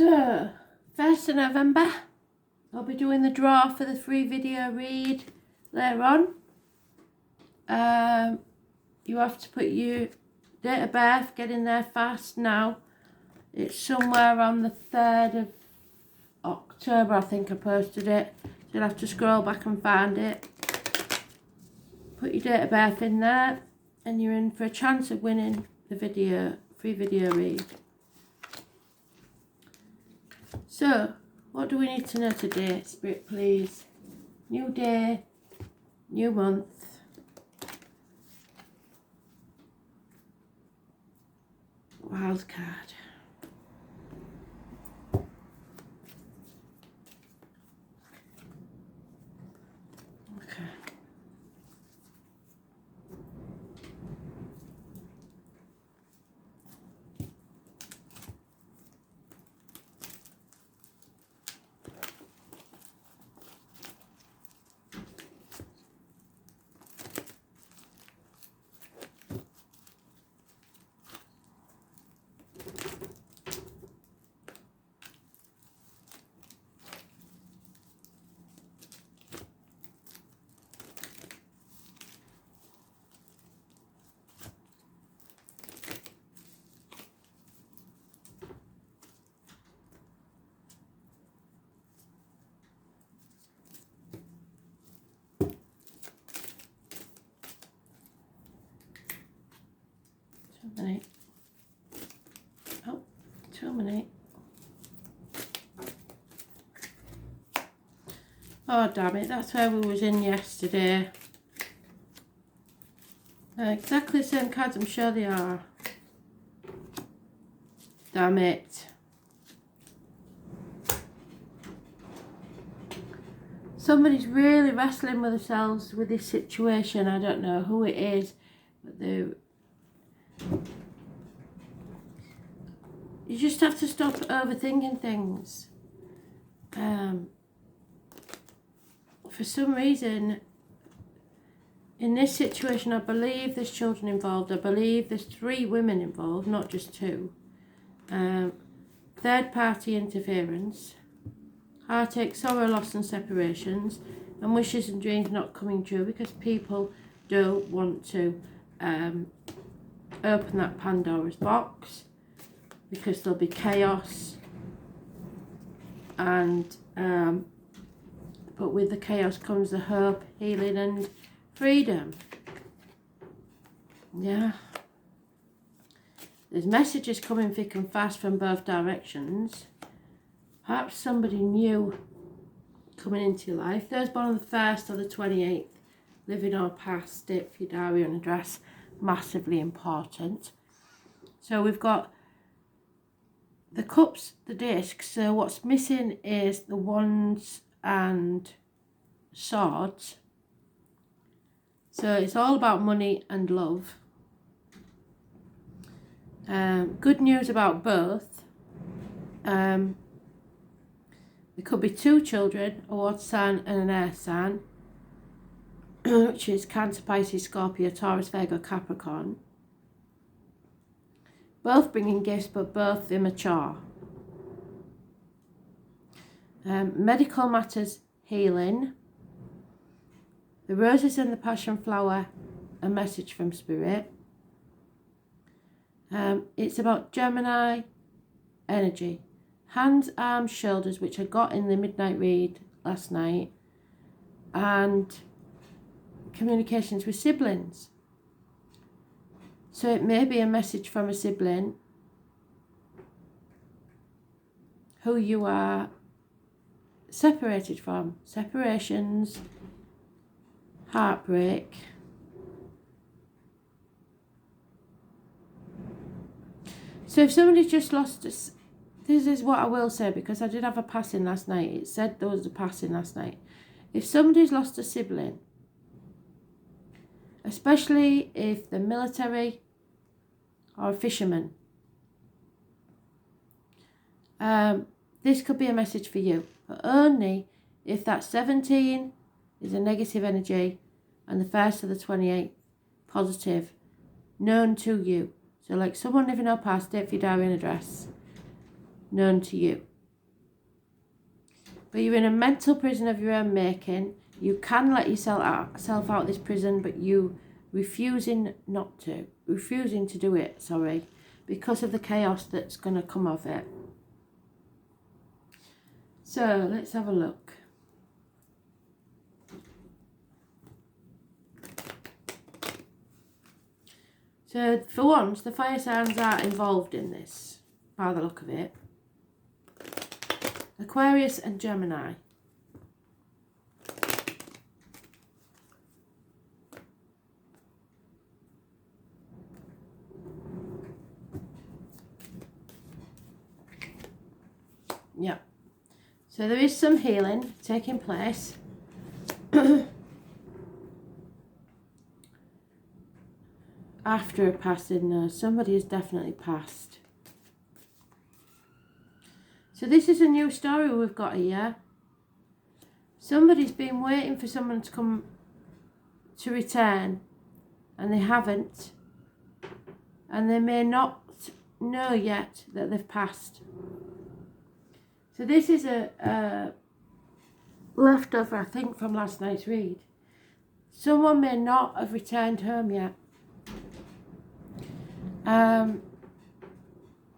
So, 1st of November, I'll be doing the draw for the free video read later on. You have to put your date of birth, get in there fast now. It's somewhere on the 3rd of October, I think I posted it. So you'll have to scroll back and find it. Put your date of birth in there and you're in for a chance of winning the free video read. So, what do we need to know today, Spirit, please? New day, new month. Wild card. Okay. Terminate. Oh, terminate. Oh damn it, that's where we was in yesterday. Exactly the same cards, I'm sure they are. Damn it. Somebody's really wrestling with themselves with this situation. I don't know who it is, but you just have to stop overthinking things. For some reason, in this situation, I believe there's children involved. I believe there's 3 women involved, not just 2. Third party interference, heartache, sorrow, loss and separations, and wishes and dreams not coming true because people don't want to open that Pandora's box, because there'll be chaos, and but with the chaos comes the hope, healing and freedom. Yeah. There's messages coming thick and fast from both directions. Perhaps somebody new coming into your life. Those born on the 1st or the 28th, living or past, date for your diary and address, massively important. So we've got the cups, the discs. So what's missing is the wands and swords. So it's all about money and love. Good news about both. There could be 2 children, a water sign and an air sign, which is Cancer, Pisces, Scorpio, Taurus, Virgo, Capricorn. Both bringing gifts, but both immature. Medical matters, healing. The roses and the passion flower, a message from Spirit. It's about Gemini energy. Hands, arms, shoulders, which I got in the midnight read last night. And communications with siblings. So it may be a message from a sibling who you are separated from. Separations, heartbreak. So if somebody just lost us, this is what I will say, because I did have a passing last night. It said there was a passing last night. If somebody's lost a sibling, especially if they're military or a fisherman, this could be a message for you, but only if that 17 is a negative energy and the 1st to the 28th positive, known to you. So like someone living our past, date for your diary and address, known to you. but you're in a mental prison of your own making. You can let yourself out of this prison, but you refusing to do it, sorry, because of the chaos that's going to come of it. So let's have a look. So for once, the fire signs are involved in this, by the look of it. Aquarius and Gemini. Yeah. So there is some healing taking place. After a passing, somebody has definitely passed. So this is a new story we've got here. Somebody's been waiting for someone to come to return, and they haven't. And they may not know yet that they've passed. So this is a leftover, I think, from last night's read. Someone may not have returned home yet.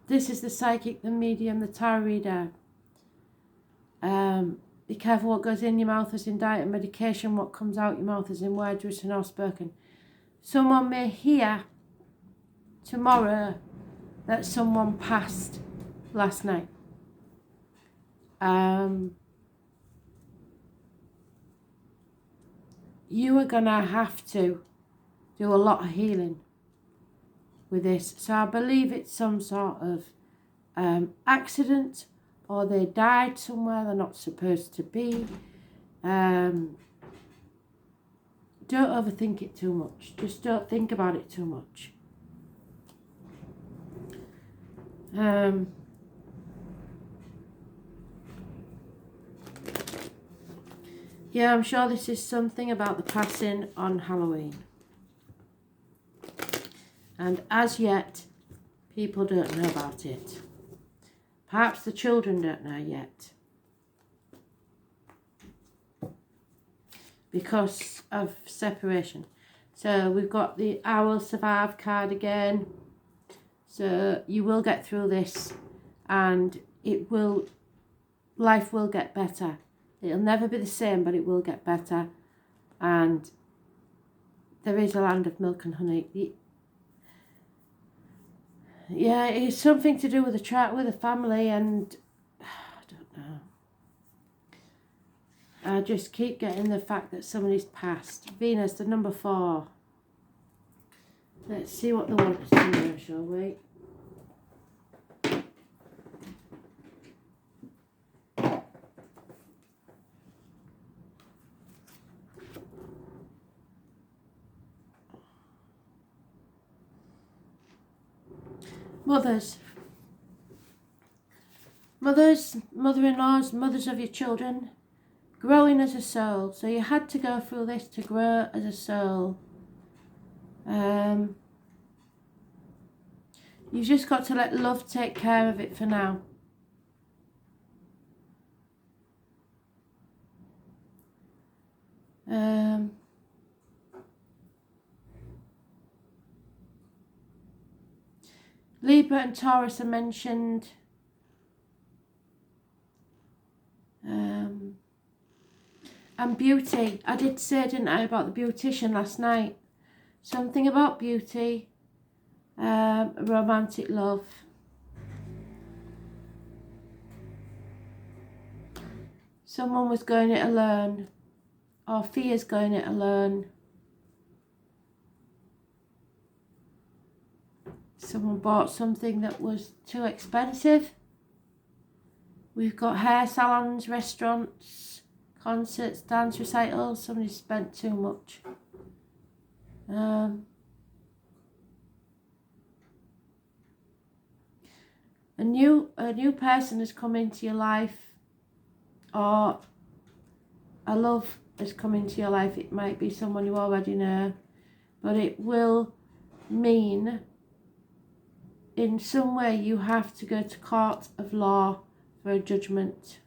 This is the psychic, the medium, the tarot reader. Be careful what goes in your mouth as in diet and medication, what comes out your mouth as in words written or spoken. Someone may hear tomorrow that someone passed last night. You are going to have to do a lot of healing with this. So I believe it's some sort of accident, or they died somewhere they're not supposed to be. Don't overthink it too much. Just don't think about it too much. Yeah, I'm sure this is something about the passing on Halloween. And as yet, people don't know about it. Perhaps the children don't know yet. Because of separation. So we've got the I Will Survive card again. So you will get through this, and life will get better. It'll never be the same, but it will get better. And there is a land of milk and honey. Yeah, it's something to do with the family, and I don't know. I just keep getting the fact that somebody's passed. Venus, the number 4. Let's see what the want is to know, shall we? Mother-in-laws, mothers of your children, growing as a soul. So you had to go through this to grow as a soul. You've just got to let love take care of it for now. Libra and Taurus are mentioned. And beauty. I did say, didn't I, about the beautician last night. Something about beauty. Romantic love. Someone was going it alone. Or fears going it alone. Someone bought something that was too expensive. We've got hair salons, restaurants, concerts, dance recitals. Somebody spent too much. A new person has come into your life, or a love has come into your life. It might be someone you already know, but it will mean in some way you have to go to court of law for a judgment.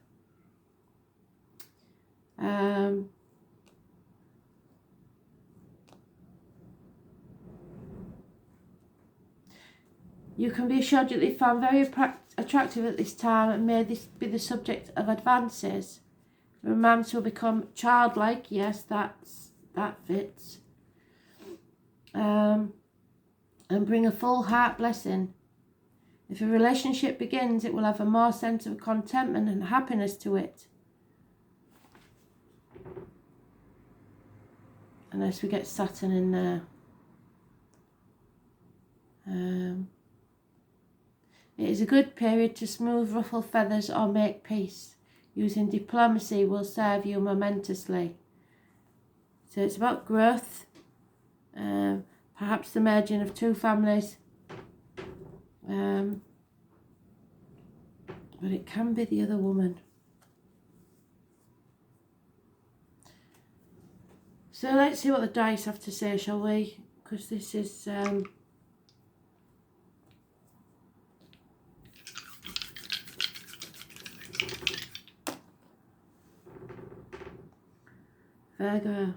You can be assured that they found very attractive at this time and may this be the subject of advances. Romance will become childlike. Yes, that fits. And bring a full heart blessing. If a relationship begins, it will have a more sense of contentment and happiness to it. Unless we get Saturn in there. It is a good period to smooth ruffled feathers or make peace. Using diplomacy will serve you momentously. So it's about growth, perhaps the merging of two families, but it can be the other woman. So let's see what the dice have to say, shall we? Because this is Virgo.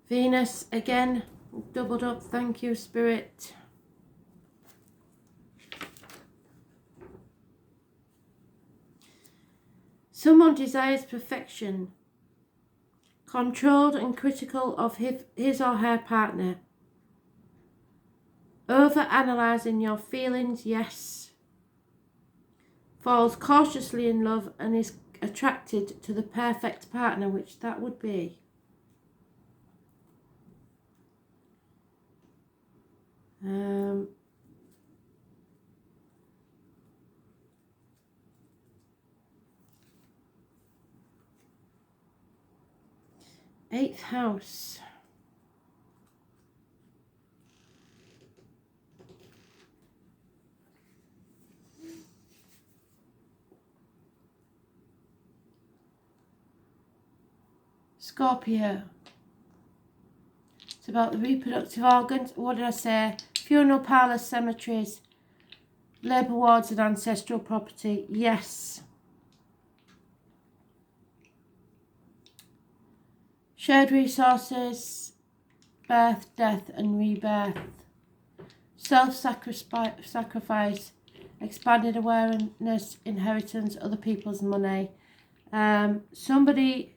Venus again, doubled up. Thank you, Spirit. Someone desires perfection, controlled and critical of his or her partner. Over-analysing your feelings, yes. Falls cautiously in love and is attracted to the perfect partner, which that would be. Eighth house. Scorpio. It's about the reproductive organs. What did I say? Funeral parlours, cemeteries, labour wards and ancestral property. Yes. Shared resources, birth, death and rebirth. Self-sacrifice, expanded awareness, inheritance, other people's money. Somebody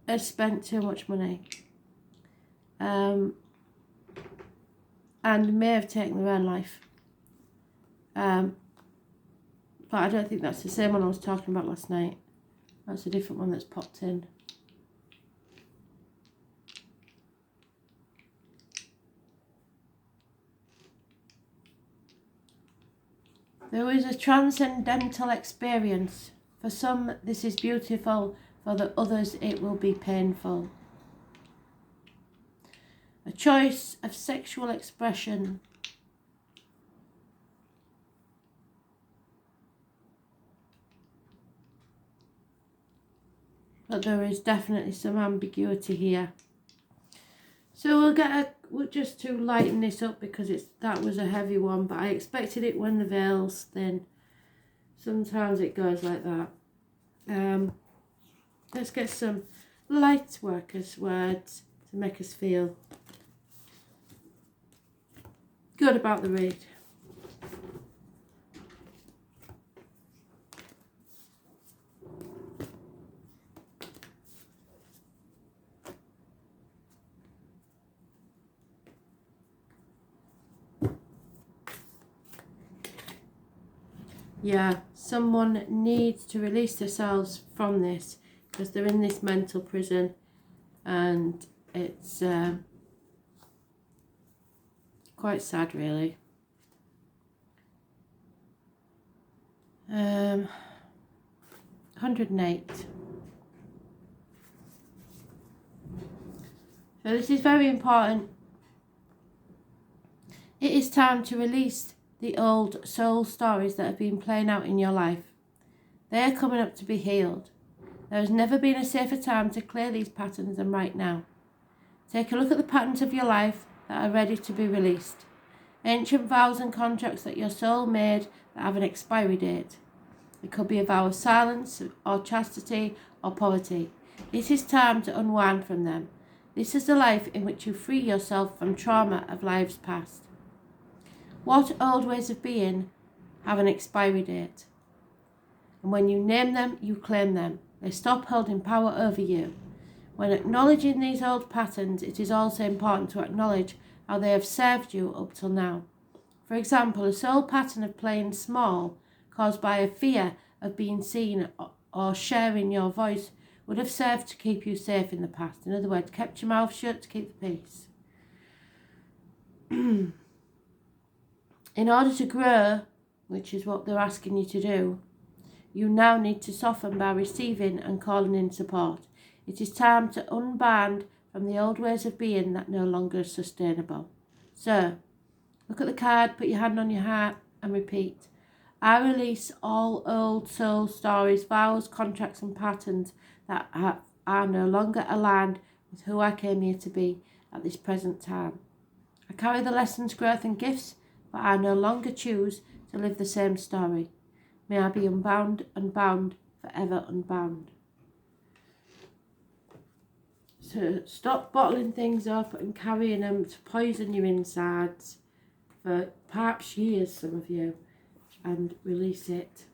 has spent too much money. And may have taken their own life. But I don't think that's the same one I was talking about last night. That's a different one that's popped in. There is a transcendental experience. For some, this is beautiful. For the others, it will be painful. A choice of sexual expression. But there is definitely some ambiguity here. So we'll just to lighten this up because that was a heavy one, but I expected it when the veil's thin. Sometimes it goes like that. Let's get some light workers' words to make us feel good about the read. Yeah, someone needs to release themselves from this because they're in this mental prison and it's quite sad, really. 108. So this is very important. It is time to release the old soul stories that have been playing out in your life. They are coming up to be healed. There has never been a safer time to clear these patterns than right now. Take a look at the patterns of your life that are ready to be released. Ancient vows and contracts that your soul made that have an expiry date. It could be a vow of silence or chastity or poverty. It is time to unwind from them. This is the life in which you free yourself from trauma of lives past. What old ways of being have an expiry date? And when you name them, you claim them. They stop holding power over you. When acknowledging these old patterns, it is also important to acknowledge how they have served you up till now. For example, a soul pattern of playing small, caused by a fear of being seen or sharing your voice, would have served to keep you safe in the past. In other words, kept your mouth shut to keep the peace. In order to grow, which is what they're asking you to do, you now need to soften by receiving and calling in support. It is time to unbind from the old ways of being that no longer are sustainable. So, look at the card, put your hand on your heart and repeat. I release all old soul stories, vows, contracts and patterns that are no longer aligned with who I came here to be at this present time. I carry the lessons, growth and gifts, but I no longer choose to live the same story. May I be unbound, forever unbound. So stop bottling things up and carrying them to poison your insides for perhaps years, some of you, and release it.